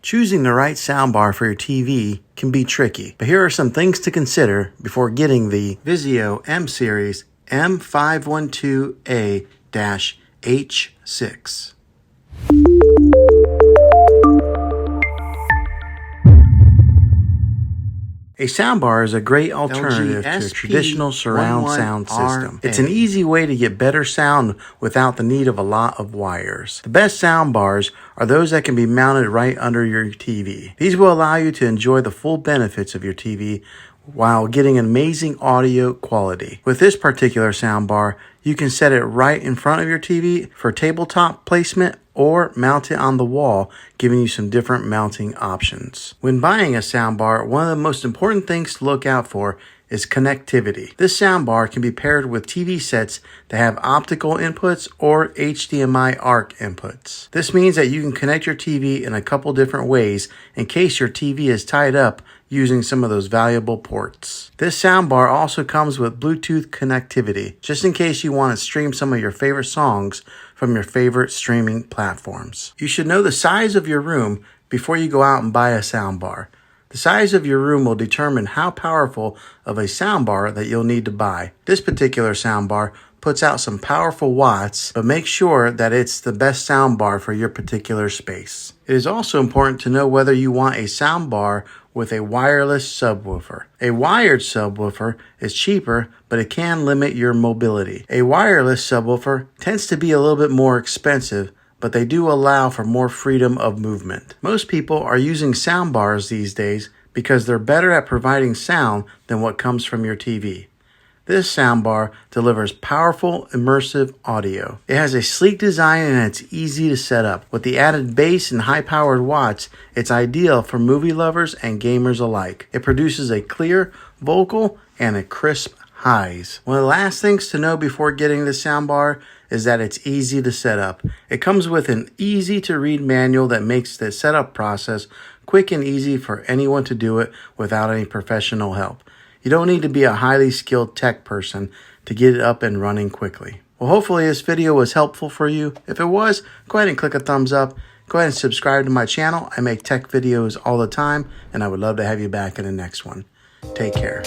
Choosing the right soundbar for your TV can be tricky, but here are some things to consider before getting the Vizio M Series M512A-H6. A soundbar is a great alternative to a traditional surround sound system. It's an easy way to get better sound without the need of a lot of wires. The best soundbars are those that can be mounted right under your TV. These will allow you to enjoy the full benefits of your TV while getting amazing audio quality. With this particular soundbar, you can set it right in front of your TV for tabletop placement or mount it on the wall, giving you some different mounting options. When buying a soundbar, one of the most important things to look out for is connectivity. This soundbar can be paired with TV sets that have optical inputs or HDMI ARC inputs. This means that you can connect your TV in a couple different ways in case your TV is tied up using some of those valuable ports. This soundbar also comes with Bluetooth connectivity, just in case you want to stream some of your favorite songs from your favorite streaming platforms. You should know the size of your room before you go out and buy a soundbar. The size of your room will determine how powerful of a soundbar that you'll need to buy. This particular soundbar puts out some powerful watts, but make sure that it's the best soundbar for your particular space. It is also important to know whether you want a soundbar with a wireless subwoofer. A wired subwoofer is cheaper, but it can limit your mobility. A wireless subwoofer tends to be a little bit more expensive, but they do allow for more freedom of movement. Most people are using soundbars these days because they're better at providing sound than what comes from your TV. This soundbar delivers powerful, immersive audio. It has a sleek design and it's easy to set up. With the added bass and high-powered watts, it's ideal for movie lovers and gamers alike. It produces a clear vocal and a crisp highs. One of the last things to know before getting this soundbar is that it's easy to set up. It comes with an easy-to-read manual that makes the setup process quick and easy for anyone to do it without any professional help. You don't need to be a highly skilled tech person to get it up and running quickly. Well, hopefully this video was helpful for you. If it was, go ahead and click a thumbs up. Go ahead and subscribe to my channel. I make tech videos all the time, and I would love to have you back in the next one. Take care.